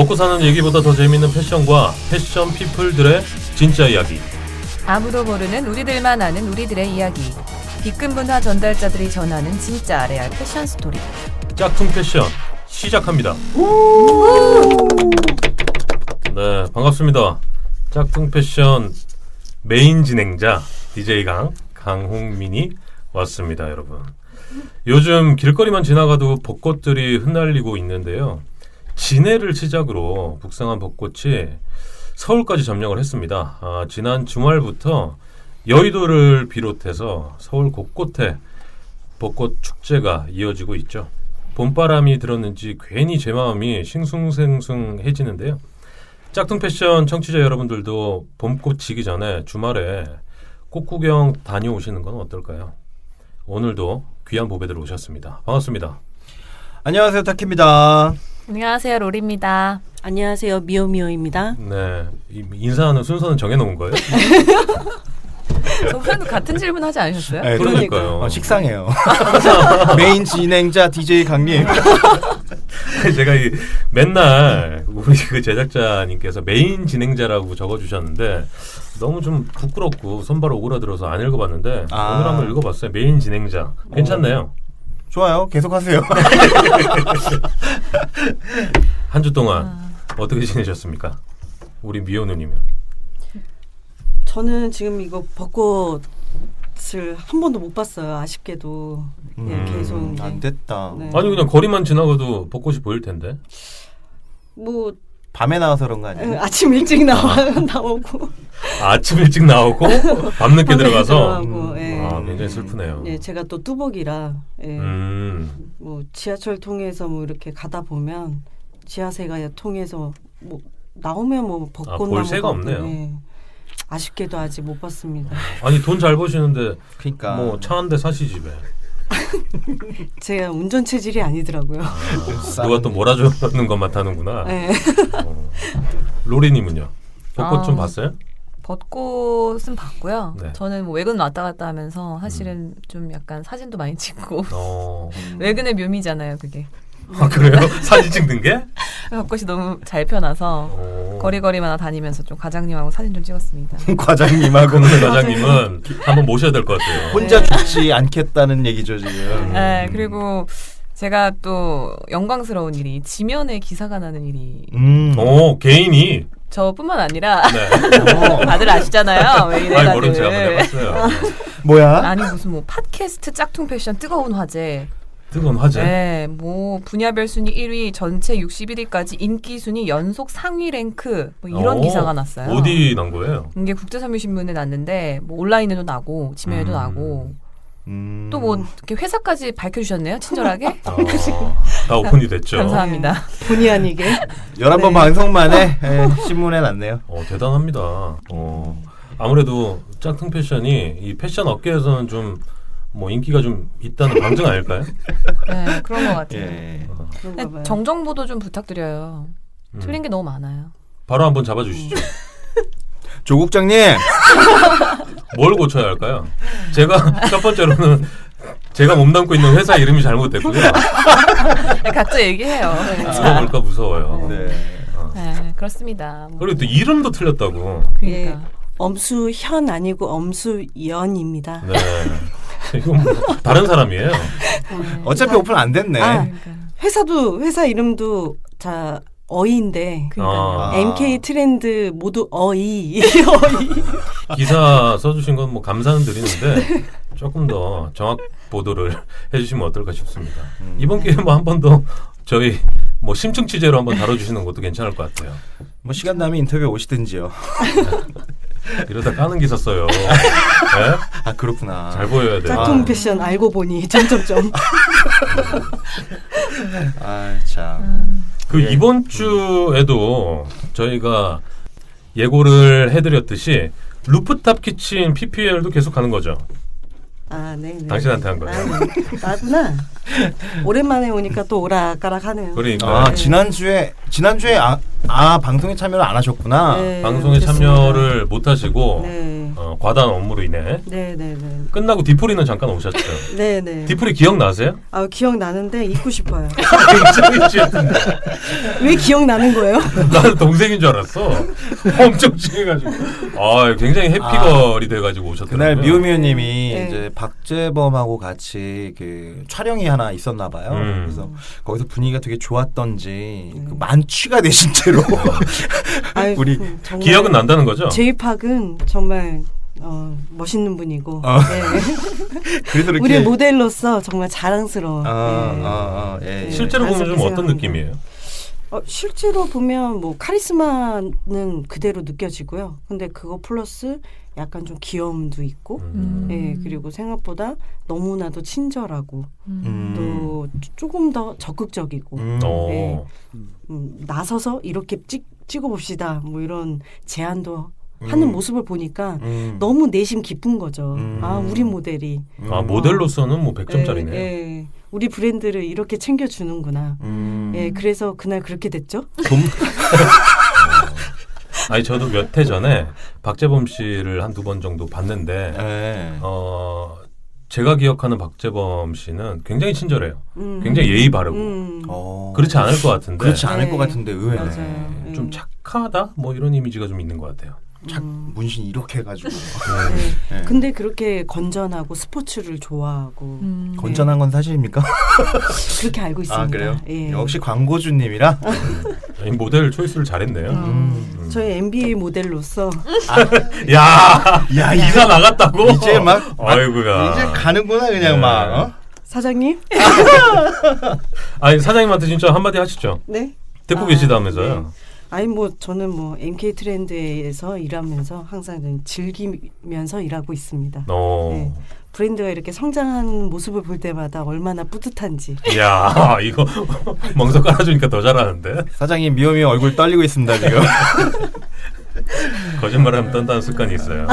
먹고 사는 얘기보다 더 재밌는 패션과 패션 피플들의 진짜 이야기. 아무도 모르는 우리들만 아는 우리들의 이야기. B급 문화 전달자들이 전하는 진짜 레알 패션 스토리. 짝퉁 패션 시작합니다. 네, 반갑습니다. 짝퉁 패션 메인 진행자 DJ 강홍민이 왔습니다, 여러분. 요즘 길거리만 지나가도 벚꽃들이 흩날리고 있는데요. 진해를 시작으로 북상한 벚꽃이 서울까지 점령을 했습니다. 지난 주말부터 여의도를 비롯해서 서울 곳곳에 벚꽃 축제가 이어지고 있죠. 봄바람이 들었는지 괜히 제 마음이 싱숭생숭해지는데요. 짝퉁 패션 청취자 여러분들도 봄꽃 지기 전에 주말에 꽃 구경 다녀오시는 건 어떨까요? 오늘도 귀한 보배들 오셨습니다. 반갑습니다. 안녕하세요, 타키입니다. 안녕하세요, 로리입니다. 안녕하세요, 미오미오입니다. 네, 인사하는 순서는 정해놓은 거예요? 저번에도 같은 질문 하지 않으셨어요? 네, 그러니까요. 식상해요. 메인 진행자 DJ 강님. 제가 맨날 우리 그 제작자님께서 메인 진행자라고 적어주셨는데 너무 좀 부끄럽고 손바로 오그라들어서 안 읽어봤는데 오늘 한번 읽어봤어요. 메인 진행자. 괜찮네요. 좋아요. 계속하세요. 한 주 동안 어떻게 지내셨습니까? 우리 미호 누님은? 저는 지금 이거 벚꽃을 한 번도 못 봤어요. 아쉽게도. 네, 계속 이제. 안 됐다. 네. 아니 그냥 거리만 지나가도 벚꽃이 보일 텐데. 뭐 밤에 나와서 그런 거 아니에요? 아침 일찍 나오고 아침 일찍 나오고 밤늦게 들어가서 들어가고, 예. 굉장히 슬프네요. 네, 제가 또 뚜벅이라 예. 뭐 지하철 통해서 뭐 이렇게 가다 보면 지하세가 통해서 뭐 나오면 뭐 벚꽃 볼 새가 나무 없네요. 네. 아쉽게도 아직 못 봤습니다. 아니 돈 잘 버시는데 그러니까 뭐 차 한 대 사시 집에 제가 운전 체질이 아니더라고요. 누가 또 몰아주는 것만 타는구나. 네. 로리님은요? 벚꽃 좀 봤어요? 벚꽃은 봤고요. 네. 저는 뭐 외근 왔다 갔다 하면서 사실은 좀 약간 사진도 많이 찍고 어... 외근의 묘미잖아요, 그게. 아 그래요? 사진 찍는 게? 벚꽃이 너무 잘 펴나서 거리마다 다니면서 좀 과장님하고 사진 좀 찍었습니다. 과장님하고 오늘 과장님은 한번 모셔야 될 것 같아요. 혼자 죽지 않겠다는 얘기죠 지금. 네, 그리고 제가 또 영광스러운 일이 지면에 기사가 나는 일이 오 개인이? 저뿐만 아니라 네. 다들 아시잖아요. 왜 이래 아니 다들. 모른 제가 한번 해봤어요. 뭐야? 아니 무슨 뭐 팟캐스트 짝퉁 패션 뜨거운 화제. 뜨거운 화제? 네, 뭐 분야별 순위 1위, 전체 61위까지 인기 순위 연속 상위 랭크 뭐 이런 기사가 났어요. 어디 난 거예요? 이게 국제섬유신문에 났는데 뭐 온라인에도 나고 지면에도 나고 또 뭐 이렇게 회사까지 밝혀주셨네요, 친절하게. 다 오픈이 됐죠. 감사합니다. 본의 아니게 11번 방송 만에 신문에 났네요. 대단합니다. 아무래도 짝퉁 패션이 이 패션 업계에서는 좀 뭐 인기가 좀 있다는 방증 아닐까요? 네, 그런 것 같아요. 예. 그런가 봐요. 정정보도 좀 부탁드려요. 틀린 게 너무 많아요. 바로 한번 잡아주시죠. 조국장님. 뭘 고쳐야 할까요? 제가 첫 번째로는 제가 몸담고 있는 회사 이름이 잘못됐고요. 각자 얘기해요. 누가 볼까 무서워요. 네. 네, 그렇습니다. 뭐. 그리고 또 이름도 틀렸다고. 그러니까. 엄수현 아니고 엄수연입니다. 네. 이건 뭐 다른 사람이에요. 어차피 오픈 안 됐네. 그러니까. 회사 이름도 자 어이인데 그러니까요. MK 트렌드 모두 어이. 기사 써주신 건 뭐 감사는 드리는데 조금 더 정확 보도를 해주시면 어떨까 싶습니다. 이번 기회에 뭐 한 번 더 저희 뭐 심층 취재로 한번 다뤄주시는 것도 괜찮을 것 같아요. 뭐 시간 나면 인터뷰 오시든지요. 이러다 까는 기사 써요. 네? 아 그렇구나. 잘 보여야 돼요. 짝퉁 패션 알고 보니 점점점. 아 참. 그 이번 주에도 저희가 예고를 해드렸듯이 루프탑 키친 PPL도 계속 가는 거죠. 아, 네. 당신한테 한 거예요. 나구나. 오랜만에 오니까 또 오락가락하네요. 그러니까 지난주에 방송에 참여를 안 하셨구나. 네, 방송에 됐습니다. 참여를 못 하시고 네. 과다한 업무로 인해 네네네. 끝나고 디프리는 잠깐 오셨죠. 네네. 디프리 기억나세요? 아 기억나는데 잊고 싶어요. 굉장히 취했던데. 왜 기억나는 거예요? 나는 동생인 줄 알았어. 엄청 취해가지고. 굉장히 해피걸이 돼가지고 오셨더라고요. 그날 미호미호님이 네. 이제 박재범하고 같이 그 촬영이 하나 있었나 봐요. 그래서 거기서 분위기가 되게 좋았던지 그 만취가 되신 채로 아유, 우리 정말 기억은 난다는 거죠? 제이팍은 정말 멋있는 분이고 네. 그래서 이렇게 우리 모델로서 정말 자랑스러워. 네. 예. 실제로 보면 좀 자연스럽게 어떤 생각합니다. 느낌이에요? 실제로 보면 뭐 카리스마는 그대로 느껴지고요. 근데 그거 플러스 약간 좀 귀여움도 있고, 예, 그리고 생각보다 너무나도 친절하고 또 조금 더 적극적이고, 네. 나서서 이렇게 찍어봅시다. 뭐 이런 제안도 하는 모습을 보니까 너무 내심 깊은 거죠. 우리 모델이. 모델로서는 뭐 100점짜리네요. 예. 우리 브랜드를 이렇게 챙겨주는구나. 예, 그래서 그날 그렇게 됐죠. 아니 저도 몇 해 전에 박재범 씨를 한두 번 정도 봤는데 네. 제가 기억하는 박재범 씨는 굉장히 친절해요. 굉장히 예의 바르고 그렇지 않을 것 같은데 그렇지 않을 네. 것 같은데 의외네. 맞아요. 좀 착하다 뭐 이런 이미지가 좀 있는 것 같아요. 문신 이렇게 해가지고 네. 네. 근데 그렇게 건전하고 스포츠를 좋아하고 건전한 건 사실입니까? 그렇게 알고 있습니다. 아 그래요? 예. 역시 광고주님이라 아니, 모델 초이스를 잘했네요. 저희 MBA 모델로서 야 야, 이사 나갔다고? 이제 막 아이고야. 이제 가는구나 그냥 네. 막. 사장님? 아니 사장님한테 진짜 한마디 하시죠. 네. 듣고 계시다면서요. 아니 뭐 저는 뭐 MK 트렌드에서 일하면서 항상 좀 즐기면서 일하고 있습니다. 네. 브랜드가 이렇게 성장하는 모습을 볼 때마다 얼마나 뿌듯한지. 야 이거 멍석 깔아주니까 더 잘하는데. 사장님 미호미 얼굴 떨리고 있습니다 지금. 거짓말하면 떤다는 습관이 있어요.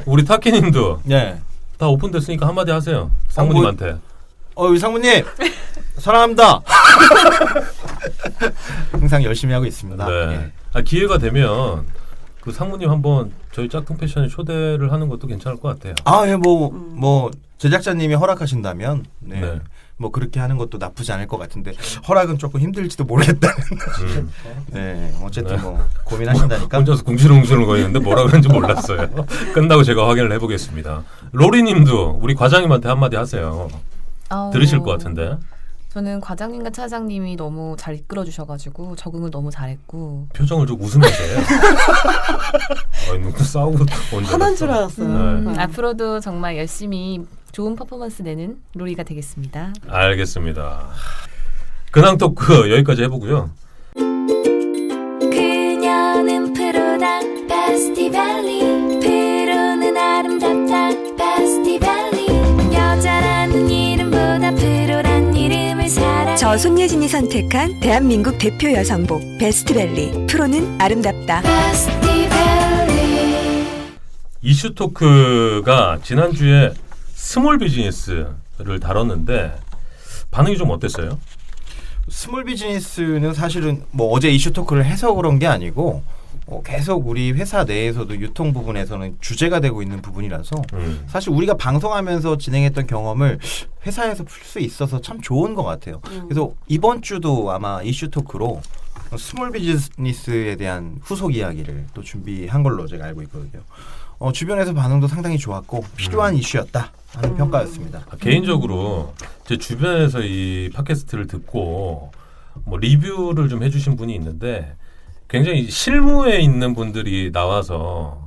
우리 타키님도 네. 다 오픈됐으니까 한마디 하세요. 상무님한테. 우리 상무님 사랑합니다. 항상 열심히 하고 있습니다. 네. 예. 기회가 되면 그 상무님 한번 저희 짝퉁 패션에 초대를 하는 것도 괜찮을 것 같아요. 뭐 제작자님이 허락하신다면 네. 뭐 그렇게 하는 것도 나쁘지 않을 것 같은데 허락은 조금 힘들지도 모르겠다는. 네, 어쨌든 뭐 고민하신다니까. 혼자서 궁시렁궁시렁 거리는데 뭐라 그런지 몰랐어요. 끝나고 제가 확인을 해보겠습니다. 로리님도 우리 과장님한테 한마디 하세요. 들으실 것 같은데. 저는 과장님과 차장님이 너무 잘 이끌어 주셔가지고 적응을 너무 잘했고 표정을 좀 웃으면서 해요. 누구 싸우고 언제 화난 줄 알았어요. 앞으로도 정말 열심히 좋은 퍼포먼스 내는 로리가 되겠습니다. 알겠습니다. 근황 토크 여기까지 해보고요. 그녀는 프로다 베스티밸리 프로는 아름답다 베스티밸리 여자라는 이름보다 프로란 이름을 사랑 저 손예진이 선택한 대한민국 대표 여성복 베스트밸리 프로는 아름답다. 베스티밸리 이슈 토크가 지난주에 스몰 비즈니스를 다뤘는데 반응이 좀 어땠어요? 스몰 비즈니스는 사실은 뭐 어제 이슈 토크를 해서 그런 게 아니고 계속 우리 회사 내에서도 유통 부분에서는 주제가 되고 있는 부분이라서 사실 우리가 방송하면서 진행했던 경험을 회사에서 풀 수 있어서 참 좋은 것 같아요. 그래서 이번 주도 아마 이슈 토크로 스몰 비즈니스에 대한 후속 이야기를 또 준비한 걸로 제가 알고 있거든요. 주변에서 반응도 상당히 좋았고 필요한 이슈였다 하는 평가였습니다. 개인적으로 제 주변에서 이 팟캐스트를 듣고 뭐 리뷰를 좀 해주신 분이 있는데 굉장히 실무에 있는 분들이 나와서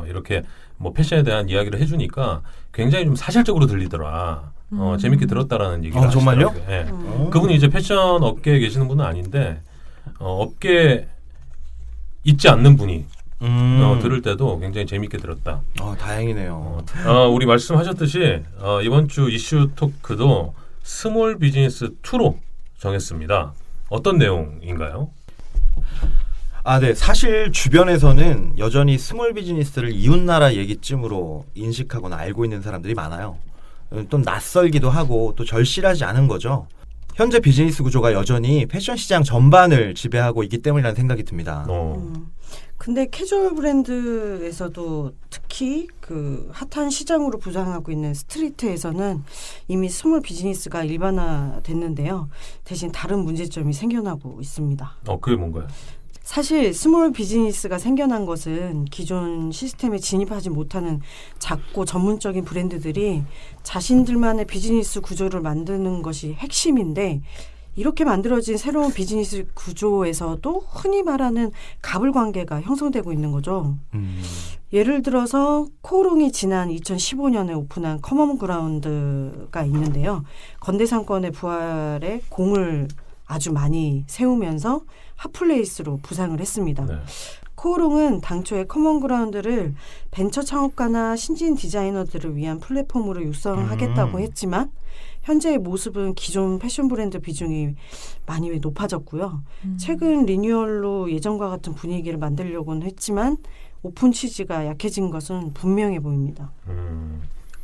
이렇게 뭐 패션에 대한 이야기를 해주니까 굉장히 좀 사실적으로 들리더라. 재밌게 들었다라는 얘기를 정말요? 하시더라고요. 예. 그분이 이제 패션 업계에 계시는 분은 아닌데 업계에 있지 않는 분이 들을 때도 굉장히 재밌게 들었다. 다행이네요. 우리 말씀하셨듯이 이번 주 이슈 토크도 스몰 비즈니스 2로 정했습니다. 어떤 내용인가요? 네. 사실 주변에서는 여전히 스몰 비즈니스를 이웃나라 얘기쯤으로 인식하거나 알고 있는 사람들이 많아요. 좀 낯설기도 하고 또 절실하지 않은 거죠. 현재 비즈니스 구조가 여전히 패션 시장 전반을 지배하고 있기 때문이라는 생각이 듭니다. 근데 캐주얼 브랜드에서도 특히 그 핫한 시장으로 부상하고 있는 스트리트에서는 이미 스몰 비즈니스가 일반화됐는데요. 대신 다른 문제점이 생겨나고 있습니다. 그게 뭔가요? 사실 스몰 비즈니스가 생겨난 것은 기존 시스템에 진입하지 못하는 작고 전문적인 브랜드들이 자신들만의 비즈니스 구조를 만드는 것이 핵심인데 이렇게 만들어진 새로운 비즈니스 구조에서도 흔히 말하는 갑을 관계가 형성되고 있는 거죠. 예를 들어서 코오롱이 지난 2015년에 오픈한 커먼 그라운드가 있는데요. 건대상권의 부활에 공을 아주 많이 세우면서 핫플레이스로 부상을 했습니다. 네. 코오롱은 당초에 커먼 그라운드를 벤처 창업가나 신진 디자이너들을 위한 플랫폼으로 육성하겠다고 했지만 현재의 모습은 기존 패션 브랜드 비중이 많이 높아졌고요. 최근 리뉴얼로 예전과 같은 분위기를 만들려고는 했지만 오픈 취지가 약해진 것은 분명해 보입니다.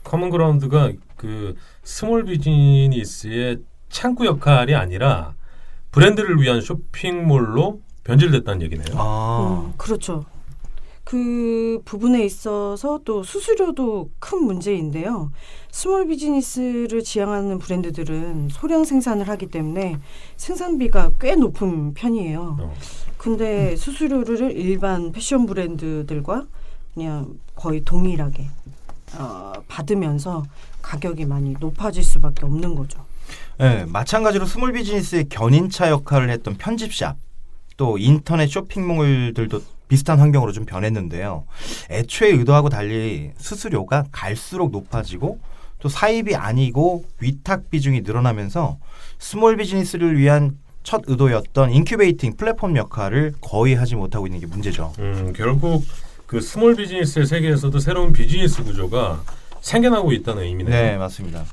커먼 그라운드가 그 스몰 비즈니스의 창구 역할이 아니라 브랜드를 위한 쇼핑몰로 변질됐다는 얘기네요. 그렇죠. 그 부분에 있어서 또 수수료도 큰 문제인데요. 스몰 비즈니스를 지향하는 브랜드들은 소량 생산을 하기 때문에 생산비가 꽤 높은 편이에요. 근데 수수료를 일반 패션 브랜드들과 그냥 거의 동일하게 받으면서 가격이 많이 높아질 수밖에 없는 거죠. 네, 마찬가지로 스몰 비즈니스의 견인차 역할을 했던 편집샵, 또 인터넷 쇼핑몰들도 비슷한 환경으로 좀 변했는데요. 애초에 의도하고 달리 수수료가 갈수록 높아지고 또 사입이 아니고 위탁 비중이 늘어나면서 스몰 비즈니스를 위한 첫 의도였던 인큐베이팅 플랫폼 역할을 거의 하지 못하고 있는 게 문제죠. 결국 그 스몰 비즈니스의 세계에서도 새로운 비즈니스 구조가 생겨나고 있다는 의미네요. 네, 맞습니다.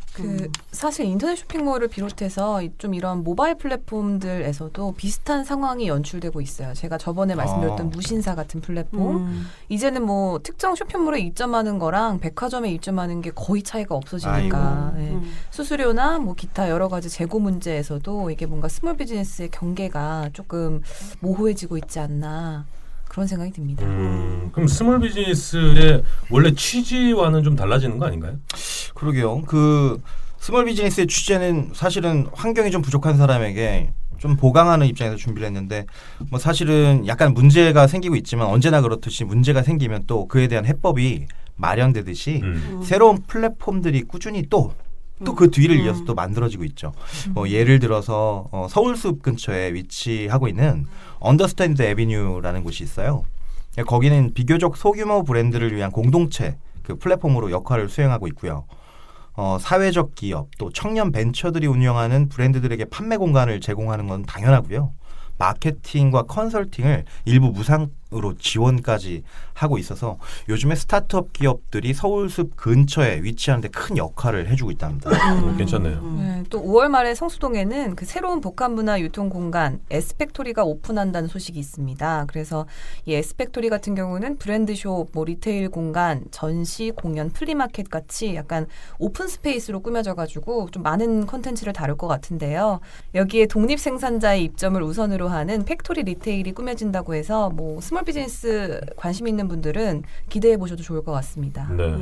사실 인터넷 쇼핑몰을 비롯해서 좀 이런 모바일 플랫폼들에서도 비슷한 상황이 연출되고 있어요. 제가 저번에 말씀드렸던 무신사 같은 플랫폼. 이제는 뭐 특정 쇼핑몰에 입점하는 거랑 백화점에 입점하는 게 거의 차이가 없어지니까 네. 수수료나 뭐 기타 여러 가지 재고 문제에서도 이게 뭔가 스몰 비즈니스의 경계가 조금 모호해지고 있지 않나. 그런 생각이 듭니다. 그럼 스몰 비즈니스의 원래 취지와는 좀 달라지는 거 아닌가요? 그러게요. 그 스몰 비즈니스의 취지는 사실은 환경이 좀 부족한 사람에게 좀 보강하는 입장에서 준비를 했는데 뭐 사실은 약간 문제가 생기고 있지만 언제나 그렇듯이 문제가 생기면 또 그에 대한 해법이 마련되듯이 새로운 플랫폼들이 꾸준히 또 그 뒤를 이어서 또 만들어지고 있죠. 뭐 예를 들어서 서울숲 근처에 위치하고 있는 언더스탠드 애비뉴라는 곳이 있어요. 거기는 비교적 소규모 브랜드를 위한 공동체 그 플랫폼으로 역할을 수행하고 있고요. 사회적 기업 또 청년 벤처들이 운영하는 브랜드들에게 판매 공간을 제공하는 건 당연하고요. 마케팅과 컨설팅을 일부 무상으로 지원까지 하고 있어서 요즘에 스타트업 기업들이 서울숲 근처에 위치하는 데 큰 역할을 해주고 있답니다. 괜찮네요. 네, 또 5월 말에 성수동에는 그 새로운 복합문화 유통공간 에스팩토리가 오픈한다는 소식이 있습니다. 그래서 이 에스팩토리 같은 경우는 브랜드숍, 뭐 리테일 공간, 전시, 공연, 플리마켓 같이 약간 오픈 스페이스로 꾸며져가지고 좀 많은 컨텐츠를 다룰 것 같은데요. 여기에 독립 생산자의 입점을 우선으로 하는 팩토리 리테일이 꾸며진다고 해서 뭐 스몰 비즈니스 관심 있는 분들은 기대해 보셔도 좋을 것 같습니다. 네.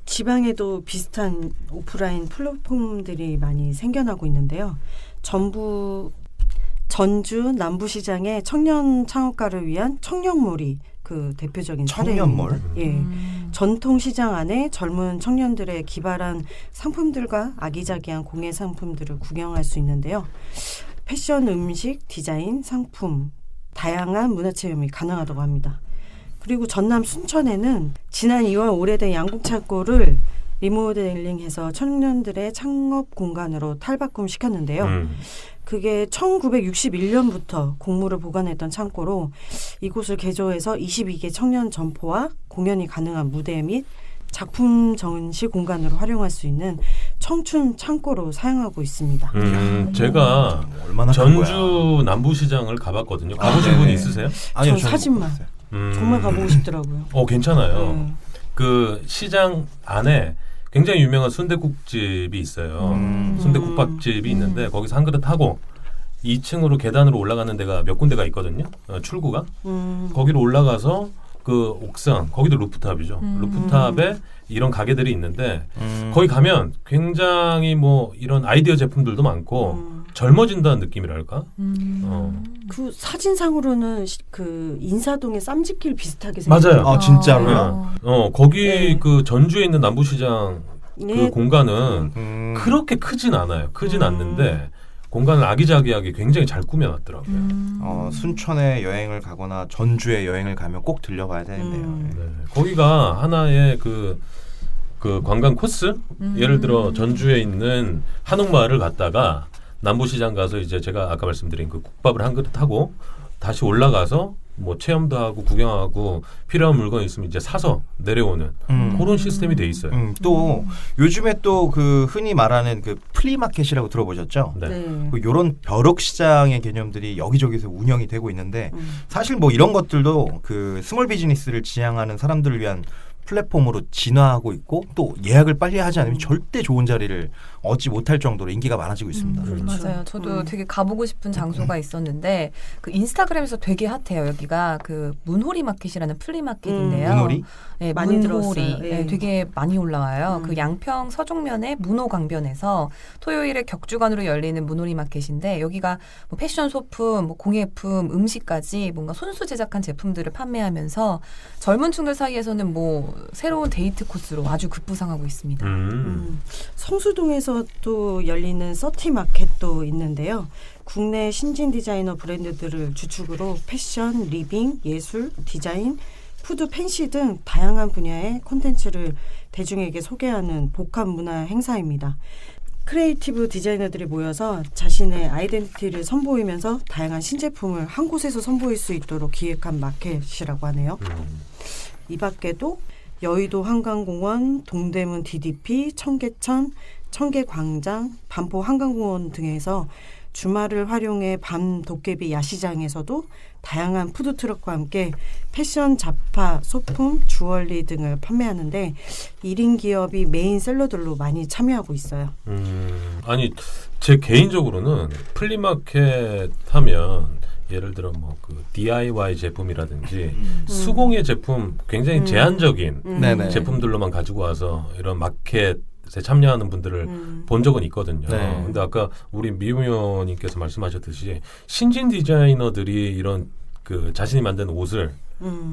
지방에도 비슷한 오프라인 플랫폼들이 많이 생겨나고 있는데요. 전주 남부시장의 청년 창업가를 위한 청년몰이 그 대표적인 청년몰? 사례입니다. 예. 전통 시장 안에 젊은 청년들의 기발한 상품들과 아기자기한 공예 상품들을 구경할 수 있는데요. 패션, 음식, 디자인, 상품, 다양한 문화체험이 가능하다고 합니다. 그리고 전남 순천에는 지난 2월 오래된 양국창고를 리모델링해서 청년들의 창업 공간으로 탈바꿈시켰는데요. 그게 1961년부터 공물을 보관했던 창고로 이곳을 개조해서 22개 청년 점포와 공연이 가능한 무대 및 작품 전시 공간으로 활용할 수 있는 청춘 창고로 사용하고 있습니다. 제가 얼마나 전주 남부시장을 가봤거든요. 가보신 분 있으세요? 아니요, 전 사진만. 정말 가보고 싶더라고요. 괜찮아요. 그 시장 안에 굉장히 유명한 순댓국집이 있어요. 순댓국밥집이 있는데 거기서 한 그릇 하고 2층으로 계단으로 올라가는 데가 몇 군데가 있거든요. 출구가. 거기로 올라가서 그 옥상, 거기도 루프탑이죠. 루프탑에 이런 가게들이 있는데 거기 가면 굉장히 뭐 이런 아이디어 제품들도 많고 젊어진다는 느낌이랄까. 그 사진상으로는 그 인사동의 쌈짓길 비슷하게 맞아요. 생겼죠. 아 진짜로요? 거기 네. 그 전주에 있는 남부시장 그 네. 공간은 그렇게 크진 않아요. 크진 않는데 공간을 아기자기하게 굉장히 잘 꾸며놨더라고요. 순천에 여행을 가거나 전주에 여행을 가면 꼭 들려봐야 되겠네요. 네. 거기가 하나의 그 관광 코스? 예를 들어 전주에 있는 한옥마을을 갔다가 남부시장 가서 이제 제가 아까 말씀드린 그 국밥을 한 그릇 하고 다시 올라가서 뭐 체험도 하고 구경하고 필요한 물건 있으면 이제 사서 내려오는 그런 시스템이 돼 있어요. 또 요즘에 또 그 흔히 말하는 그 플리마켓이라고 들어보셨죠? 네. 네. 그 요런 벼룩 시장의 개념들이 여기저기서 운영이 되고 있는데 사실 뭐 이런 것들도 그 스몰 비즈니스를 지향하는 사람들을 위한 플랫폼으로 진화하고 있고 또 예약을 빨리 하지 않으면 절대 좋은 자리를 얻지 못할 정도로 인기가 많아지고 있습니다. 맞아요. 저도 되게 가보고 싶은 장소가 있었는데 그 인스타그램에서 되게 핫해요. 여기가 그 문호리 마켓이라는 플리마켓인데요. 문호리? 네, 많이 문호리. 들었어요. 네, 네. 되게 많이 올라와요. 그 양평 서종면의 문호강변에서 토요일에 격주간으로 열리는 문호리 마켓인데 여기가 뭐 패션 소품, 뭐 공예품, 음식까지 뭔가 손수 제작한 제품들을 판매하면서 젊은 층들 사이에서는 뭐 새로운 데이트 코스로 아주 급부상하고 있습니다. 성수동에서 또 열리는 서티 마켓도 있는데요. 국내 신진 디자이너 브랜드들을 주축으로 패션, 리빙, 예술, 디자인, 푸드, 팬시 등 다양한 분야의 콘텐츠를 대중에게 소개하는 복합 문화 행사입니다. 크리에이티브 디자이너들이 모여서 자신의 아이덴티티를 선보이면서 다양한 신제품을 한 곳에서 선보일 수 있도록 기획한 마켓이라고 하네요. 이 밖에도 여의도 한강공원, 동대문 DDP, 청계천, 청계광장, 반포 한강공원 등에서 주말을 활용해 밤 도깨비 야시장에서도 다양한 푸드트럭과 함께 패션, 잡화, 소품, 주얼리 등을 판매하는데 1인 기업이 메인 셀러들로 많이 참여하고 있어요. 아니 제 개인적으로는 플리마켓 하면 예를 들어 뭐 그 DIY 제품이라든지 수공예 제품 굉장히 제한적인 네네. 제품들로만 가지고 와서 이런 마켓에 참여하는 분들을 본 적은 있거든요. 네. 근데 아까 우리 미우미호님께서 말씀하셨듯이 신진 디자이너들이 이런 그 자신이 만든 옷을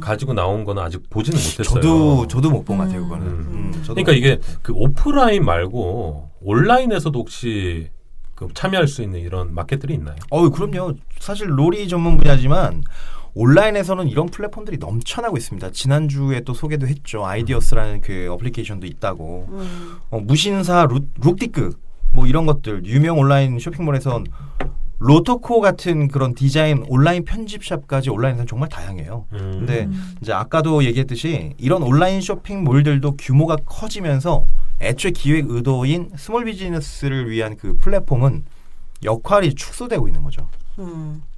가지고 나온 거는 아직 보지는 못했어요. 저도 못 본 것 같아요, 그거는. 저도 그러니까 이게 그 오프라인 말고 온라인에서도 혹시 그 참여할 수 있는 이런 마켓들이 있나요? 그럼요. 사실 롤이 전문 분야지만 온라인에서는 이런 플랫폼들이 넘쳐나고 있습니다. 지난주에 또 소개도 했죠. 아이디어스라는 그 어플리케이션도 있다고. 무신사, 룩디크 뭐 이런 것들 유명 온라인 쇼핑몰에선 로토코 같은 그런 디자인 온라인 편집샵까지 온라인에서는 정말 다양해요. 근데 이제 아까도 얘기했듯이 이런 온라인 쇼핑몰들도 규모가 커지면서 애초에 기획 의도인 스몰 비즈니스를 위한 그 플랫폼은 역할이 축소되고 있는 거죠.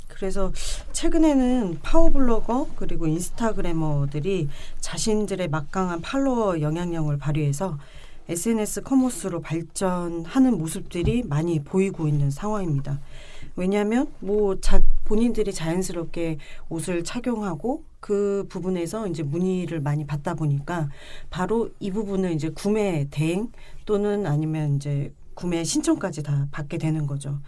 그래서 최근에는 파워블로거 그리고 인스타그래머들이 자신들의 막강한 팔로워 영향력을 발휘해서 SNS 커머스로 발전하는 모습들이 많이 보이고 있는 상황입니다. 왜냐하면 본인들이 자연스럽게 옷을 착용하고 그 부분에서 이제 문의를 많이 받다 보니까 바로 이 부분을 이제 구매 대행 또는 아니면 이제 구매 신청까지 다 받게 되는 거죠.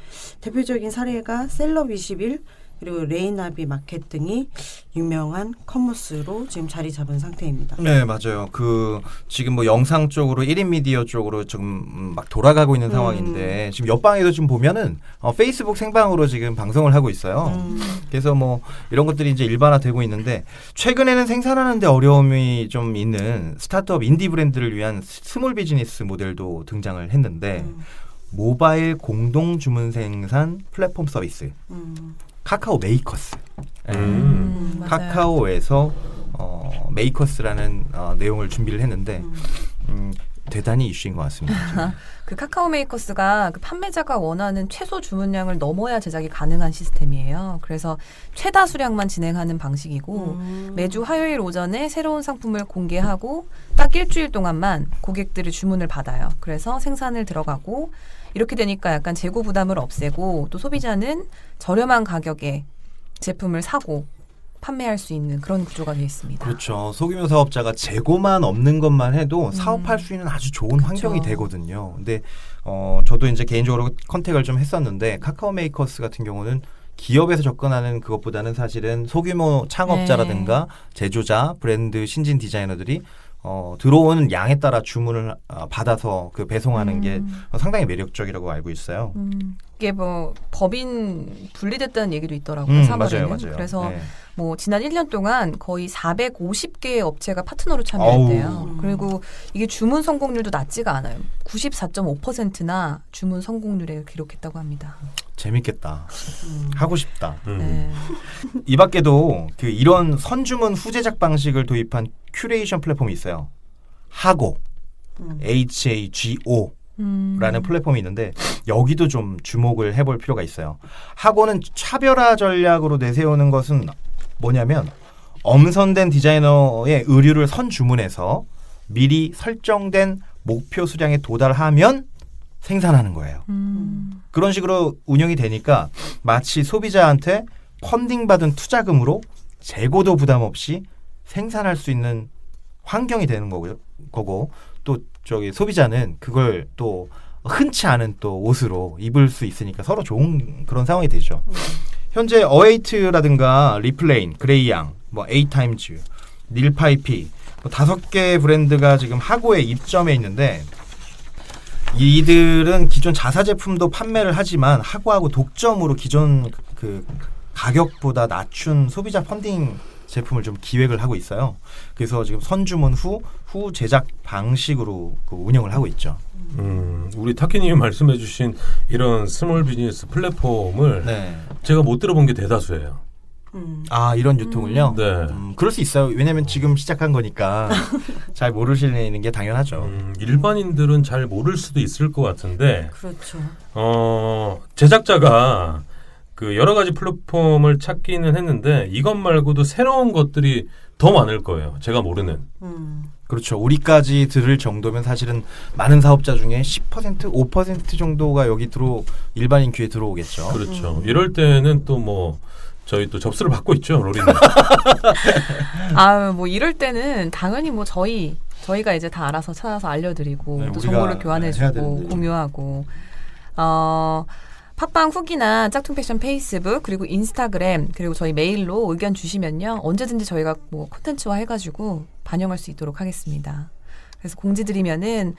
대표적인 사례가 셀럽21 그리고 레이나비 마켓 등이 유명한 커머스로 지금 자리 잡은 상태입니다. 네, 맞아요. 그 지금 뭐 영상 쪽으로 1인 미디어 쪽으로 지금 막 돌아가고 있는 상황인데 지금 옆방에도 좀 보면은 페이스북 생방으로 지금 방송을 하고 있어요. 그래서 뭐 이런 것들이 이제 일반화되고 있는데 최근에는 생산하는 데 어려움이 좀 있는 스타트업 인디 브랜드를 위한 스몰 비즈니스 모델도 등장을 했는데 모바일 공동 주문 생산 플랫폼 서비스. 카카오 메이커스. 카카오에서 메이커스라는 내용을 준비를 했는데 대단히 이슈인 것 같습니다. 그 카카오 메이커스가 그 판매자가 원하는 최소 주문량을 넘어야 제작이 가능한 시스템이에요. 그래서 최다 수량만 진행하는 방식이고 매주 화요일 오전에 새로운 상품을 공개하고 딱 일주일 동안만 고객들의 주문을 받아요. 그래서 생산을 들어가고 이렇게 되니까 약간 재고 부담을 없애고 또 소비자는 저렴한 가격에 제품을 사고 판매할 수 있는 그런 구조가 되어 있습니다. 그렇죠. 소규모 사업자가 재고만 없는 것만 해도 사업할 수 있는 아주 좋은 환경이 되거든요. 근데 저도 이제 개인적으로 컨택을 좀 했었는데 카카오 메이커스 같은 경우는 기업에서 접근하는 그것보다는 사실은 소규모 창업자라든가 제조자, 브랜드 신진 디자이너들이 들어오는 양에 따라 주문을 받아서 그 배송하는 게 상당히 매력적이라고 알고 있어요. 이게 뭐 법인 분리됐다는 얘기도 있더라고요. 3월에는. 맞아요. 그래서 네. 뭐 지난 1년 동안 거의 450개의 업체가 파트너로 참여했대요. 그리고 이게 주문 성공률도 낮지가 않아요. 94.5%나 주문 성공률에 기록했다고 합니다. 재밌겠다. 하고 싶다. 네. 이 밖에도 그 이런 선주문 후제작 방식을 도입한 큐레이션 플랫폼이 있어요. 하고 HAGO 라는 플랫폼이 있는데 여기도 좀 주목을 해볼 필요가 있어요. 하고는 차별화 전략으로 내세우는 것은 뭐냐면 엄선된 디자이너의 의류를 선주문해서 미리 설정된 목표 수량에 도달하면 생산하는 거예요. 그런 식으로 운영이 되니까 마치 소비자한테 펀딩받은 투자금으로 재고도 부담 없이 생산할 수 있는 환경이 되는 거고 또 저기 소비자는 그걸 또 흔치 않은 또 옷으로 입을 수 있으니까 서로 좋은 그런 상황이 되죠. 현재 어웨이트라든가 리플레인, 그레이양, 뭐 에이타임즈, 닐파이피 뭐 5개 브랜드가 지금 하고에 입점해 있는데 이들은 기존 자사 제품도 판매를 하지만 하고하고 독점으로 기존 그 가격보다 낮춘 소비자 펀딩 제품을 좀 기획을 하고 있어요. 그래서 지금 선주문 후 제작 방식으로 그 운영을 하고 있죠. 우리 타키님이 말씀해주신 이런 스몰 비즈니스 플랫폼을 제가 못 들어본 게 대다수예요. 아 이런 유통을요? 네. 그럴 수 있어요. 왜냐하면 지금 시작한 거니까 잘 모르시는 게 당연하죠. 일반인들은 잘 모를 수도 있을 것 같은데 그렇죠. 제작자가 그 여러 가지 플랫폼을 찾기는 했는데 이것 말고도 새로운 것들이 더 많을 거예요. 제가 모르는. 그렇죠. 우리까지 들을 정도면 사실은 많은 사업자 중에 10%, 5% 정도가 여기 일반인 귀에 들어오겠죠. 그렇죠. 이럴 때는 또 뭐 저희 또 접수를 받고 있죠, 로리는. 뭐 이럴 때는 당연히 뭐 저희가 이제 다 알아서 찾아서 알려드리고 또 정보를 교환해주고 공유하고 팟빵 후기나 짝퉁 패션 페이스북 그리고 인스타그램 그리고 저희 메일로 의견 주시면요 언제든지 저희가 뭐 콘텐츠화 해가지고 반영할 수 있도록 하겠습니다. 그래서 공지 드리면은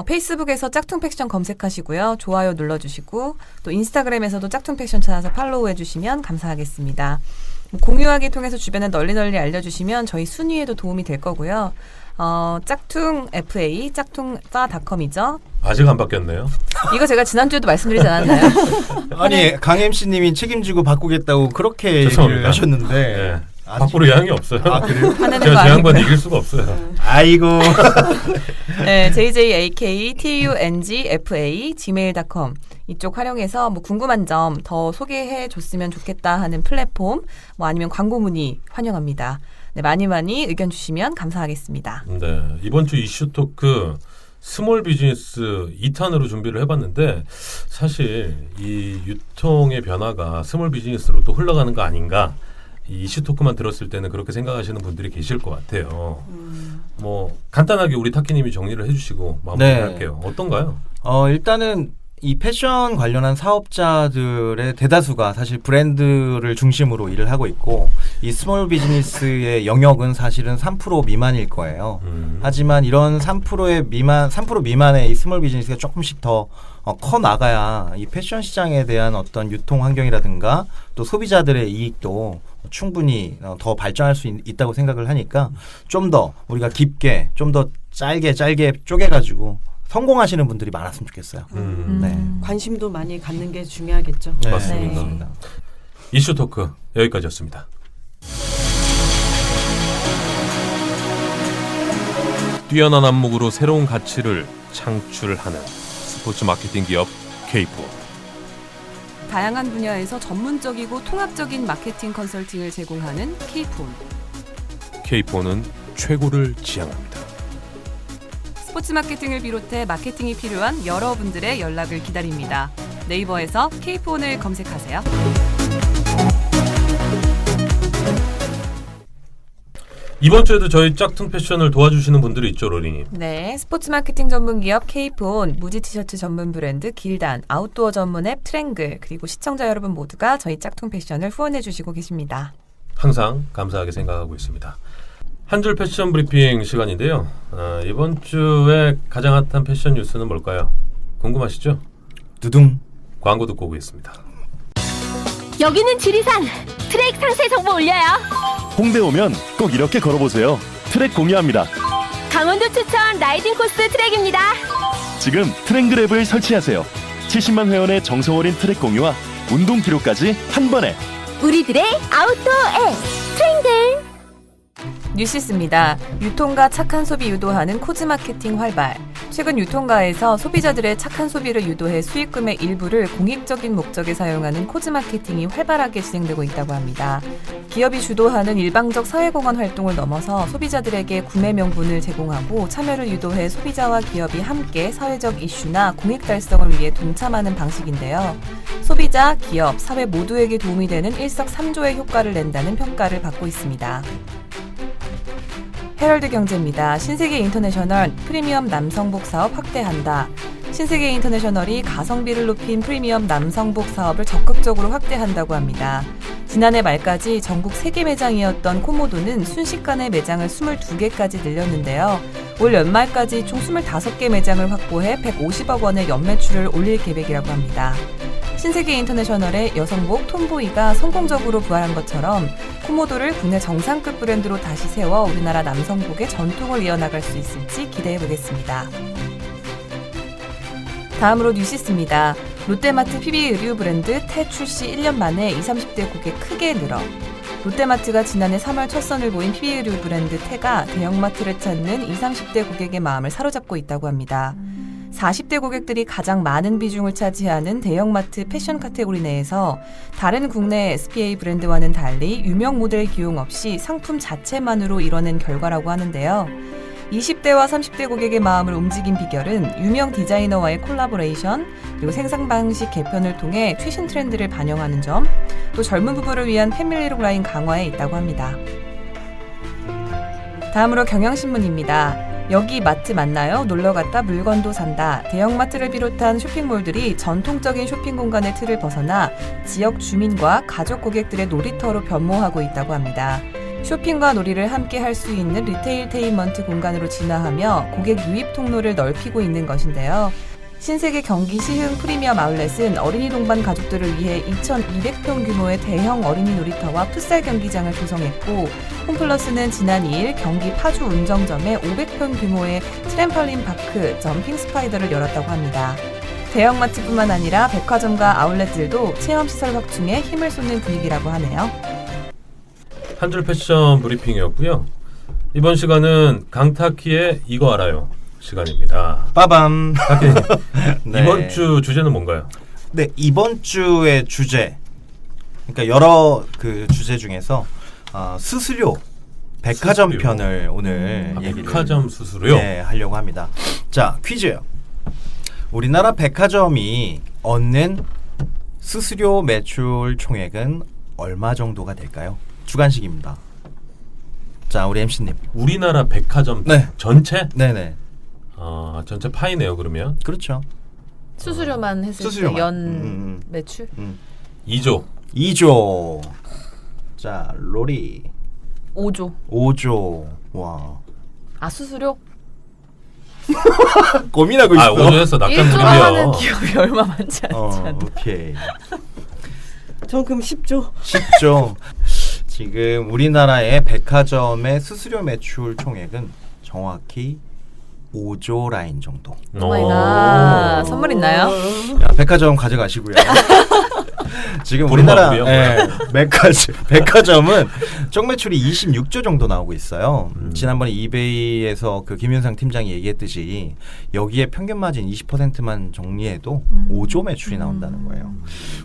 페이스북에서 짝퉁 패션 검색하시고요 좋아요 눌러주시고 또 인스타그램에서도 짝퉁 패션 찾아서 팔로우해 주시면 감사하겠습니다. 공유하기 통해서 주변에 널리 알려주시면 저희 순위에도 도움이 될 거고요. 짝퉁 FA 짝퉁.com이죠. 아직 안 바뀌었네요. 이거 제가 지난주에도 말씀드리지 않았나요? 아니 강 MC님이 책임지고 바꾸겠다고 그렇게 얘기를 하셨는데 네. 바꾸려 양이 없어요. 그래요? 제가 제 양반 이길 수가 없어요. 아이고. 네, jjakTungfa gmail.com 이쪽 활용해서 뭐 궁금한 점 더 소개해 줬으면 좋겠다 하는 플랫폼 뭐 아니면 광고 문의 환영합니다. 네, 많이 의견 주시면 감사하겠습니다. 네, 이번 주 이슈 토크 스몰 비즈니스 2탄으로 준비를 해봤는데 사실 이 유통의 변화가 스몰 비즈니스로 또 흘러가는 거 아닌가 이 이슈 토크만 들었을 때는 그렇게 생각하시는 분들이 계실 것 같아요. 뭐 간단하게 우리 타키님이 정리를 해주시고 마무리할게요. 어떤가요? 일단은 이 패션 관련한 사업자들의 대다수가 사실 브랜드를 중심으로 일을 하고 있고 이 스몰 비즈니스의 영역은 사실은 3% 미만일 거예요. 하지만 이런 3% 미만의 이 스몰 비즈니스가 조금씩 더 커 나가야 이 패션 시장에 대한 어떤 유통 환경이라든가 또 소비자들의 이익도 충분히 더 발전할 수 있다고 생각을 하니까 좀 더 우리가 깊게 좀 더 짧게 쪼개가지고 성공하시는 분들이 많았으면 좋겠어요. 네. 관심도 많이 갖는 게 중요하겠죠. 네. 맞습니다. 네. 이슈 토크 여기까지였습니다. 뛰어난 안목으로 새로운 가치를 창출하는 스포츠 마케팅 기업 K폰. 다양한 분야에서 전문적이고 통합적인 마케팅 컨설팅을 제공하는 K폰. K폰은 최고를 지향합니다. 스포츠 마케팅을 비롯해 마케팅이 필요한 여러분들의 연락을 기다립니다. 네이버에서 K폰을 검색하세요. 이번 주에도 저희 짝퉁 패션을 도와주시는 분들이 있죠, 로리님. 네, 스포츠 마케팅 전문 기업 K폰, 무지 티셔츠 전문 브랜드 길단, 아웃도어 전문 앱 트랭글, 그리고 시청자 여러분 모두가 저희 짝퉁 패션을 후원해 주시고 계십니다. 항상 감사하게 생각하고 있습니다. 한 줄 패션 브리핑 시간인데요. 이번 주에 가장 핫한 패션 뉴스는 뭘까요? 궁금하시죠? 두둥. 광고 듣고 오겠습니다. 여기는 지리산. 트랙 상세 정보 올려요. 홍대 오면 꼭 이렇게 걸어보세요. 트랙 공유합니다. 강원도 추천 라이딩 코스 트랙입니다. 지금 트랭글 앱을 설치하세요. 70만 회원의 정성 어린 트랙 공유와 운동 기록까지 한 번에. 우리들의 아웃도어 앱 트랭글. 뉴시스입니다. 유통가 착한 소비 유도하는 코즈 마케팅 활발. 최근 유통가에서 소비자들의 착한 소비를 유도해 수익금의 일부를 공익적인 목적에 사용하는 코즈 마케팅이 활발하게 진행되고 있다고 합니다. 기업이 주도하는 일방적 사회공헌 활동을 넘어서 소비자들에게 구매 명분을 제공하고 참여를 유도해 소비자와 기업이 함께 사회적 이슈나 공익 달성을 위해 동참하는 방식인데요. 소비자, 기업, 사회 모두에게 도움이 되는 일석삼조의 효과를 낸다는 평가를 받고 있습니다. 헤럴드 경제입니다. 신세계 인터내셔널 프리미엄 남성복 사업 확대한다. 신세계 인터내셔널이 가성비를 높인 프리미엄 남성복 사업을 적극적으로 확대한다고 합니다. 지난해 말까지 전국 3개 매장이었던 코모도는 순식간에 매장을 22개까지 늘렸는데요. 올 연말까지 총 25개 매장을 확보해 150억 원의 연매출을 올릴 계획이라고 합니다. 신세계 인터내셔널의 여성복 톰보이가 성공적으로 부활한 것처럼 코모도를 국내 정상급 브랜드로 다시 세워 우리나라 남성복의 전통을 이어나갈 수 있을지 기대해보겠습니다. 다음으로 뉴시스입니다. 롯데마트 PB 의류 브랜드 태 출시 1년 만에 20, 30대 고객 크게 늘어. 롯데마트가 지난해 3월 첫 선을 보인 PB 의류 브랜드 태가 대형마트를 찾는 20, 30대 고객의 마음을 사로잡고 있다고 합니다. 40대 고객들이 가장 많은 비중을 차지하는 대형마트 패션 카테고리 내에서 다른 국내 SPA 브랜드와는 달리 유명 모델 기용 없이 상품 자체만으로 이뤄낸 결과라고 하는데요. 20대와 30대 고객의 마음을 움직인 비결은 유명 디자이너와의 콜라보레이션, 그리고 생산 방식 개편을 통해 최신 트렌드를 반영하는 점, 또 젊은 부부를 위한 패밀리룩 라인 강화에 있다고 합니다. 다음으로 경향신문입니다. 여기 마트 맞나요? 놀러갔다 물건도 산다. 대형마트를 비롯한 쇼핑몰들이 전통적인 쇼핑 공간의 틀을 벗어나 지역 주민과 가족 고객들의 놀이터로 변모하고 있다고 합니다. 쇼핑과 놀이를 함께 할 수 있는 리테일테인먼트 공간으로 진화하며 고객 유입 통로를 넓히고 있는 것인데요. 신세계 경기 시흥 프리미엄 아울렛은 어린이 동반 가족들을 위해 2,200평 규모의 대형 어린이 놀이터와 풋살 경기장을 조성했고, 홈플러스는 지난 2일 경기 파주 운정점에 500평 규모의 트램펄린 파크, 점핑 스파이더를 열었다고 합니다. 대형마트뿐만 아니라 백화점과 아울렛들도 체험시설 확충에 힘을 쏟는 분위기라고 하네요. 한 줄 패션 브리핑이었고요. 이번 시간은 강타키의 이거 알아요 시간입니다. 빠밤. 네. 이번 주 주제는 뭔가요? 네, 이번 주의 주제. 그러니까 여러 그 주제 중에서 수수료 백화점 수수료. 편을 오늘 얘기를 백화점 수수료요? 네, 하려고 합니다. 자, 퀴즈예요. 우리나라 백화점이 얻는 수수료 매출 총액은 얼마 정도가 될까요? 주관식입니다. 자, 우리 MC님. 우리나라 백화점 네. 전체? 네네. 전체 파이네요. 그러면 그렇죠. 수수료만 했을 수수료만. 때 연 매출? 2조. 2조. 자, 로리. 5조. 5조. 와. 아, 수수료? 고민하고 있어. 5조에서 낙장 1조 하는 드리면 기업이 얼마 많지 않지 않나? 오케이. 전 그럼 10조. 10조. 지금 우리나라의 백화점의 수수료 매출 총액은 정확히 5조 라인 정도. 오마이갓. 선물 있나요? 야, 백화점 가져가시고요. 지금 보름만 우리나라 우리요? 백화점은 총 매출이 26조 정도 나오고 있어요. 지난번에 이베이에서 그 김윤상 팀장이 얘기했듯이 여기에 평균 마진 20%만 정리해도 5조 매출이 나온다는 거예요.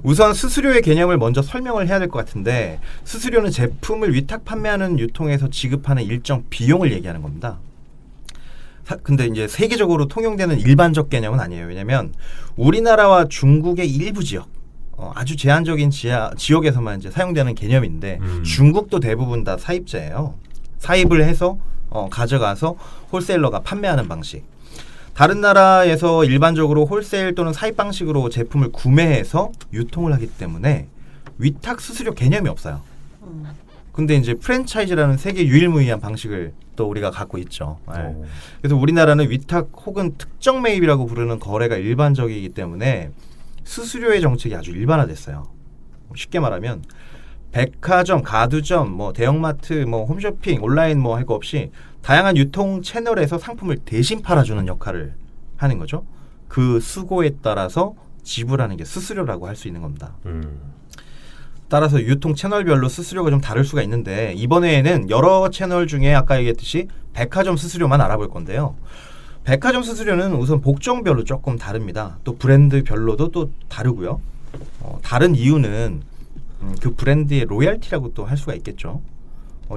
우선 수수료의 개념을 먼저 설명을 해야 될 것 같은데 수수료는 제품을 위탁 판매하는 유통에서 지급하는 일정 비용을 얘기하는 겁니다. 근데 이제 세계적으로 통용되는 일반적 개념은 아니에요. 왜냐하면 우리나라와 중국의 일부 지역, 아주 제한적인 지역에서만 이제 사용되는 개념인데 중국도 대부분 다 사입자예요. 사입을 해서 가져가서 홀세일러가 판매하는 방식. 다른 나라에서 일반적으로 홀세일 또는 사입 방식으로 제품을 구매해서 유통을 하기 때문에 위탁 수수료 개념이 없어요. 근데 이제 프랜차이즈라는 세계 유일무이한 방식을 또 우리가 갖고 있죠. 네. 그래서 우리나라는 위탁 혹은 특정 매입이라고 부르는 거래가 일반적이기 때문에 수수료의 정책이 아주 일반화됐어요. 쉽게 말하면 백화점, 가두점, 뭐 대형마트, 뭐 홈쇼핑, 온라인 뭐 할 거 없이 다양한 유통 채널에서 상품을 대신 팔아주는 역할을 하는 거죠. 그 수고에 따라서 지불하는 게 수수료라고 할 수 있는 겁니다. 따라서 유통 채널별로 수수료가 좀 다를 수가 있는데 이번에는 여러 채널 중에 아까 얘기했듯이 백화점 수수료만 알아볼 건데요. 백화점 수수료는 우선 복종별로 조금 다릅니다. 또 브랜드별로도 또 다르고요. 다른 이유는 그 브랜드의 로열티라고 또 할 수가 있겠죠.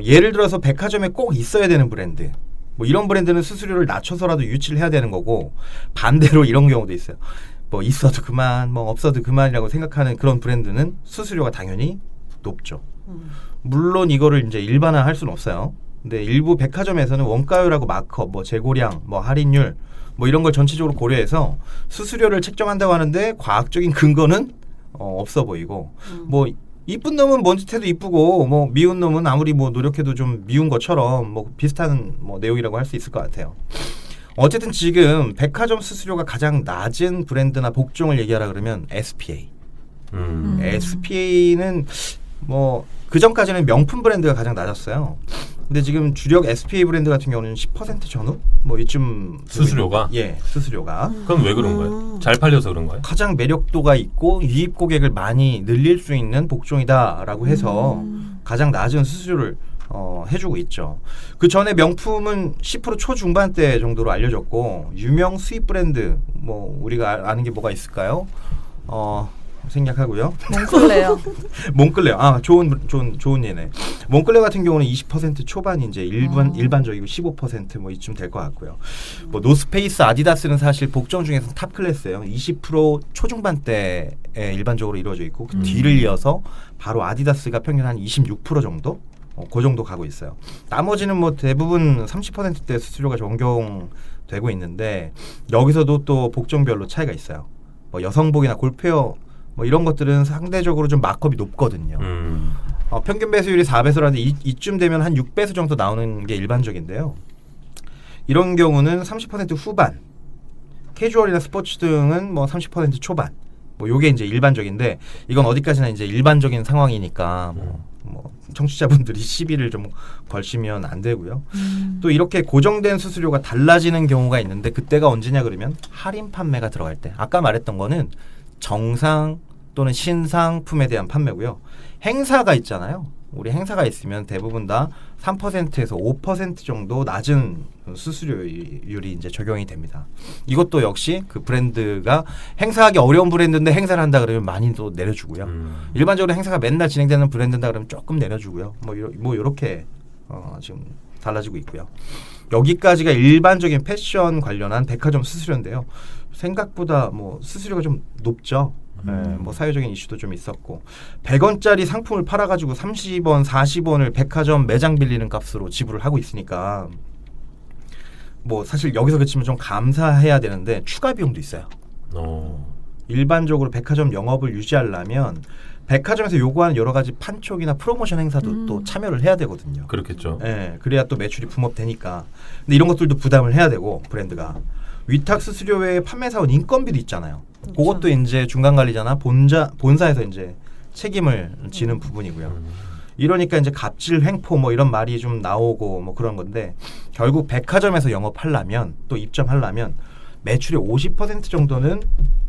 예를 들어서 백화점에 꼭 있어야 되는 브랜드, 뭐 이런 브랜드는 수수료를 낮춰서라도 유치를 해야 되는 거고 반대로 이런 경우도 있어요. 뭐 있어도 그만, 뭐 없어도 그만이라고 생각하는 그런 브랜드는 수수료가 당연히 높죠. 물론 이거를 이제 일반화할 수는 없어요. 근데 일부 백화점에서는 원가율하고 마크업, 뭐 재고량, 뭐 할인율, 뭐 이런 걸 전체적으로 고려해서 수수료를 책정한다고 하는데 과학적인 근거는 없어 보이고, 뭐 이쁜 놈은 뭔 짓 해도 이쁘고, 뭐 미운 놈은 아무리 뭐 노력해도 좀 미운 것처럼 뭐 비슷한 뭐 내용이라고 할 수 있을 것 같아요. 어쨌든 지금 백화점 수수료가 가장 낮은 브랜드나 복종을 얘기하라 그러면 SPA. SPA는 뭐 그전까지는 명품 브랜드가 가장 낮았어요. 근데 지금 주력 SPA 브랜드 같은 경우는 10% 전후? 뭐 이쯤 수수료가? 예, 수수료가. 그럼 왜 그런 거예요? 잘 팔려서 그런 거예요? 가장 매력도가 있고 유입 고객을 많이 늘릴 수 있는 복종이다라고 해서 가장 낮은 수수료를 해주고 있죠. 그 전에 명품은 10% 초중반대 정도로 알려졌고 유명 수입 브랜드 뭐 우리가 아는 게 뭐가 있을까요? 생략하고요. 몽클레어. 몽클레어. 아, 좋은 예네. 몽클레어 같은 경우는 20% 초반이 이제 일반적이고 15% 뭐 이쯤 될 것 같고요. 뭐 노스페이스, 아디다스는 사실 복종 중에서 탑 클래스예요. 20% 초중반대에 일반적으로 이루어져 있고 그 뒤를 이어서 바로 아디다스가 평균 한 26% 정도? 그 정도 가고 있어요. 나머지는 뭐 대부분 30%대 수수료가 적용되고 있는데 여기서도 또 복종별로 차이가 있어요. 뭐 여성복이나 골프웨어 뭐 이런 것들은 상대적으로 좀 마크업이 높거든요. 평균 배수율이 4배수라는데 이쯤 되면 한 6배수 정도 나오는 게 일반적인데요. 이런 경우는 30% 후반, 캐주얼이나 스포츠 등은 뭐 30% 초반. 뭐 요게 이제 일반적인데 이건 어디까지나 이제 일반적인 상황이니까 뭐 청취자분들이 시비를 좀 걸시면 안 되고요. 또 이렇게 고정된 수수료가 달라지는 경우가 있는데 그때가 언제냐 그러면 할인 판매가 들어갈 때. 아까 말했던 거는 정상 또는 신상품에 대한 판매고요. 행사가 있잖아요. 우리 행사가 있으면 대부분 다 3%에서 5% 정도 낮은 수수료율이 이제 적용이 됩니다. 이것도 역시 그 브랜드가 행사하기 어려운 브랜드인데 행사를 한다 그러면 많이 또 내려주고요. 일반적으로 행사가 맨날 진행되는 브랜드다 그러면 조금 내려주고요. 뭐 이렇게 지금 달라지고 있고요. 여기까지가 일반적인 패션 관련한 백화점 수수료인데요. 생각보다 뭐 수수료가 좀 높죠. 네, 뭐 사회적인 이슈도 좀 있었고 100원짜리 상품을 팔아가지고 30원, 40원을 백화점 매장 빌리는 값으로 지불을 하고 있으니까 뭐 사실 여기서 그치면 좀 감사해야 되는데 추가 비용도 있어요. 일반적으로 백화점 영업을 유지하려면 백화점에서 요구하는 여러 가지 판촉이나 프로모션 행사도 또 참여를 해야 되거든요. 그렇겠죠. 네, 그래야 또 매출이 붐업되니까. 근데 이런 것들도 부담을 해야 되고 브랜드가 위탁 수수료 외에 판매사원 인건비도 있잖아요. 그것도 이제 중간 관리자나 본사에서 이제 책임을 지는 부분이고요. 이러니까 이제 갑질 횡포 뭐 이런 말이 좀 나오고 뭐 그런 건데 결국 백화점에서 영업하려면 또 입점하려면 매출의 50% 정도는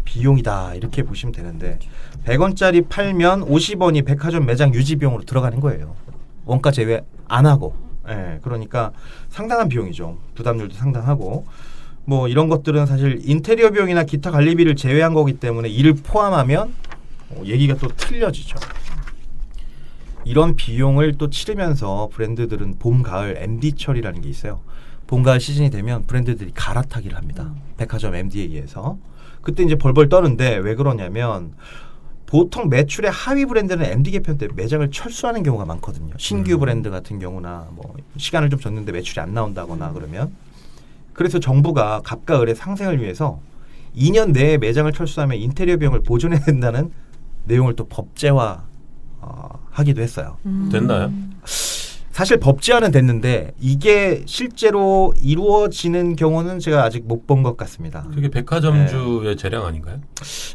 비용이다 이렇게 보시면 되는데 100원짜리 팔면 50원이 백화점 매장 유지 비용으로 들어가는 거예요. 원가 제외 안 하고. 예, 그러니까 상당한 비용이죠. 부담률도 상당하고 뭐 이런 것들은 사실 인테리어 비용이나 기타 관리비를 제외한 거기 때문에 이를 포함하면 얘기가 또 틀려지죠. 이런 비용을 또 치르면서 브랜드들은 봄, 가을 MD철이라는 게 있어요. 봄, 가을 시즌이 되면 브랜드들이 갈아타기를 합니다. 백화점 MD에 의해서. 그때 이제 벌벌 떠는데 왜 그러냐면 보통 매출의 하위 브랜드는 MD 개편 때 매장을 철수하는 경우가 많거든요. 신규 브랜드 같은 경우나 뭐 시간을 좀 줬는데 매출이 안 나온다거나 그러면 그래서 정부가 갑과 을의 상생을 위해서 2년 내에 매장을 철수하면 인테리어 비용을 보존해야 된다는 내용을 또 법제화 하기도 했어요. 됐나요? 사실 법제화는 됐는데 이게 실제로 이루어지는 경우는 제가 아직 못 본 것 같습니다. 그게 백화점주의 재량 아닌가요?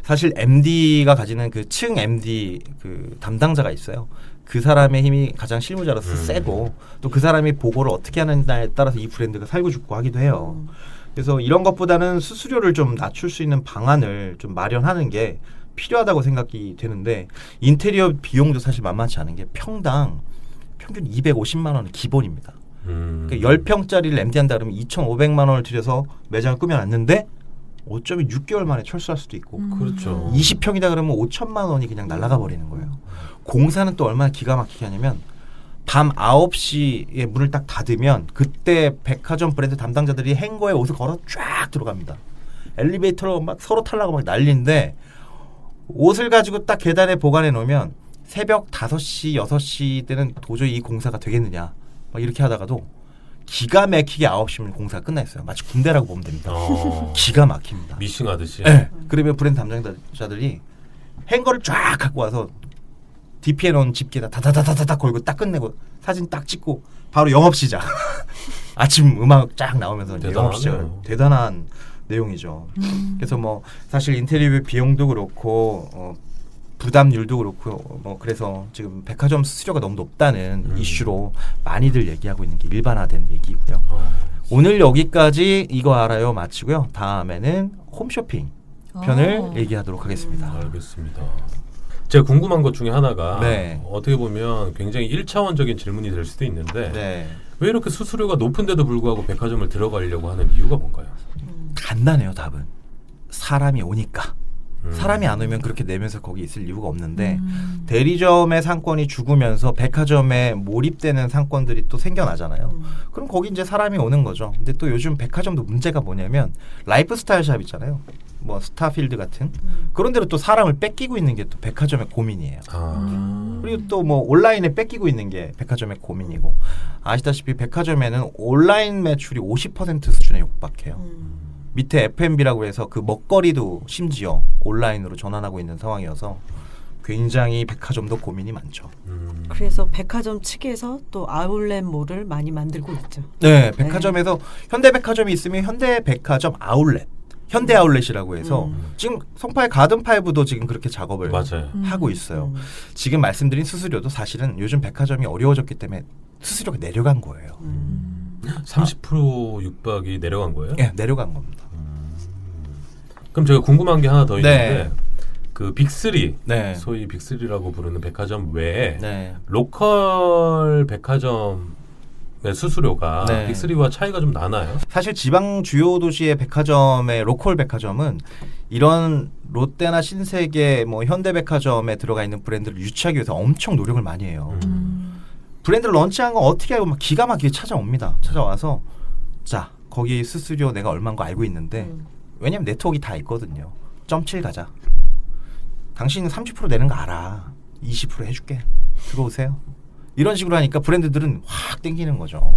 사실 MD가 가지는 그 층 MD 그 담당자가 있어요. 그 사람의 힘이 가장 실무자로서 세고 또 그 사람이 보고를 어떻게 하느냐에 따라서 이 브랜드가 살고 죽고 하기도 해요. 그래서 이런 것보다는 수수료를 좀 낮출 수 있는 방안을 좀 마련하는 게 필요하다고 생각이 되는데 인테리어 비용도 사실 만만치 않은 게 평균 250만 원은 기본입니다. 그러니까 10평짜리를 MD한다 그러면 2,500만 원을 들여서 매장을 꾸며놨는데 어쩌면 6개월 만에 철수할 수도 있고 그렇죠. 20평이다 그러면 5천만 원이 그냥 날아가 버리는 거예요. 공사는 또 얼마나 기가 막히게 하냐면 밤 9시에 문을 딱 닫으면 그때 백화점 브랜드 담당자들이 행거에 옷을 걸어 쫙 들어갑니다. 엘리베이터로 막 서로 타려고 막 난리인데 옷을 가지고 딱 계단에 보관해 놓으면 새벽 5시, 6시 때는 도저히 이 공사가 되겠느냐 막 이렇게 하다가도 기가 막히게 9시면 공사가 끝났어요. 마치 군대라고 보면 됩니다. 기가 막힙니다. 미싱하듯이. 네. 그러면 브랜드 담당자들이 행거를 쫙 갖고 와서 DP에 놓은 집게다 다다다다다 걸고 딱 끝내고 사진 딱 찍고 바로 영업 시작. 아침 음악 쫙 나오면서 이제 영업 시작. 대단한 내용이죠. 그래서 뭐 사실 인테리어 비용도 그렇고 부담률도 그렇고 뭐 그래서 지금 백화점 수수료가 너무 높다는 이슈로 많이들 얘기하고 있는 게 일반화된 얘기고요. 오늘 여기까지 이거 알아요 마치고요. 다음에는 홈쇼핑 편을 얘기하도록 하겠습니다. 알겠습니다. 제가 궁금한 것 중에 하나가 네. 어떻게 보면 굉장히 1차원적인 질문이 될 수도 있는데 네. 왜 이렇게 수수료가 높은데도 불구하고 백화점을 들어가려고 하는 이유가 뭔가요? 간단해요. 답은 사람이 오니까. 사람이 안 오면 그렇게 내면서 거기 있을 이유가 없는데 대리점의 상권이 죽으면서 백화점에 몰입되는 상권들이 또 생겨나잖아요. 그럼 거기 이제 사람이 오는 거죠. 근데 또 요즘 백화점도 문제가 뭐냐면 라이프 스타일 샵 있잖아요. 뭐 스타필드 같은 그런 데로 또 사람을 뺏기고 있는 게 또 백화점의 고민이에요. 그리고 또 뭐 온라인에 뺏기고 있는 게 백화점의 고민이고 아시다시피 백화점에는 온라인 매출이 50% 수준에 육박해요. 밑에 F&B라고 해서 그 먹거리도 심지어 온라인으로 전환하고 있는 상황이어서 굉장히 백화점도 고민이 많죠. 그래서 백화점 측에서 또 아울렛몰을 많이 만들고 있죠. 네, 백화점에서 현대백화점이 있으면 현대백화점 아울렛, 현대아울렛이라고 해서 지금 성파의 가든파이브도 지금 그렇게 작업을 맞아요. 하고 있어요. 지금 말씀드린 수수료도 사실은 요즘 백화점이 어려워졌기 때문에 수수료가 내려간 거예요. 30% 육박이 내려간 거예요? 네, 내려간 겁니다. 그럼 제가 궁금한 게 하나 더 있는데 네. 그 빅3 네. 소위 빅3라고 부르는 백화점 외에 네. 로컬 백화점의 수수료가 네. 빅3와 차이가 좀 나나요? 사실 지방 주요 도시의 백화점의 로컬 백화점은 이런 롯데나 신세계 뭐 현대백화점에 들어가 있는 브랜드를 유치하기 위해서 엄청 노력을 많이 해요. 브랜드를 런칭한 건 어떻게 알고 막 기가 막히게 찾아옵니다. 찾아와서 자 거기 수수료 내가 얼마인 거 알고 있는데 왜냐면 네트워크가 다 있거든요. .7 가자. 당신은 30% 내는 거 알아. 20% 해줄게. 들어오세요. 이런 식으로 하니까 브랜드들은 확 땡기는 거죠.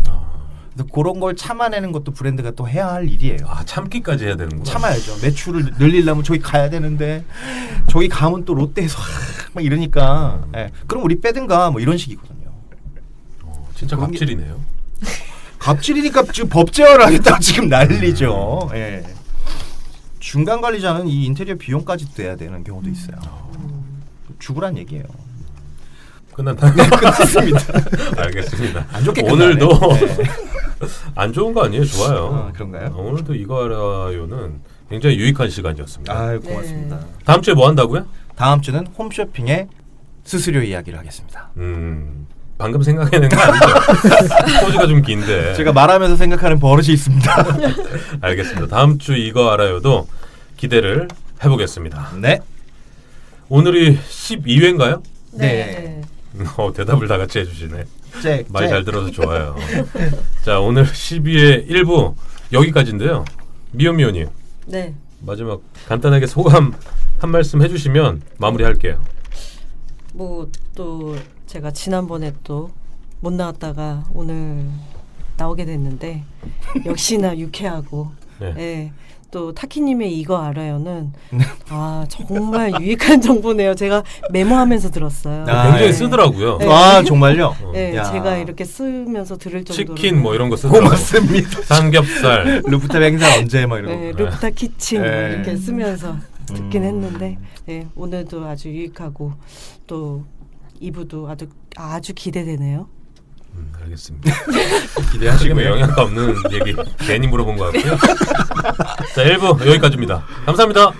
그래서 그런 걸 참아내는 것도 브랜드가 또 해야 할 일이에요. 아 참기까지 해야 되는구나. 참아야죠. 매출을 늘리려면 저기 가야 되는데 저기 가면 또 롯데에서 막 이러니까 네. 그럼 우리 빼든가 뭐 이런 식이거든요. 진짜 갑질이네요. 갑질이니까 지금 법제화를 하겠다고 지금 난리죠. 예. 중간 관리자는 이 인테리어 비용까지 내야 되는 경우도 있어요. 죽으란 얘기예요. 끝났나요? 네, 끝났습니다. 알겠습니다. 안 좋게 오늘도 네. 안 좋은 거 아니에요? 좋아요. 그런가요? 오늘도 이거 알아요는 굉장히 유익한 시간이었습니다. 아, 고맙습니다. 네. 다음 주에 뭐 한다고요? 다음 주는 홈쇼핑의 수수료 이야기를 하겠습니다. 방금 생각해낸 거 아니죠? 포즈가 좀 긴데. 제가 말하면서 생각하는 버릇이 있습니다. 알겠습니다. 다음 주 이거 알아요도 기대를 해보겠습니다. 네. 오늘이 12회인가요? 네. 대답을 다 같이 해주시네. 잭, 말 잭. 잘 들어서 좋아요. 자, 오늘 12회 1부 여기까지인데요. 미연미연님 네. 마지막 간단하게 소감 한 말씀 해주시면 마무리할게요. 뭐 또 제가 지난번에 또 못 나왔다가 오늘 나오게 됐는데 역시나 유쾌하고 네. 예. 또 타키님의 이거 알아요는 아 정말 유익한 정보네요. 제가 메모하면서 들었어요. 아, 굉장히 예. 쓰더라고요. 네. 아, 정말요? 네, 야. 제가 이렇게 쓰면서 들을 정도로 치킨 뭐 이런 거 쓰더라고요. 고맙습니다. 삼겹살. 루프탑 행사 언제 막 이러고. 네, 루프탑 키친 네. 이렇게 쓰면서 듣긴 했는데 네, 오늘도 아주 유익하고 또 2부도 아주 기대되네요. 알겠습니다. 기대하시고 영향가 없는 얘기 괜히 물어본 것 같고요. 자, 1부 여기까지입니다. 감사합니다.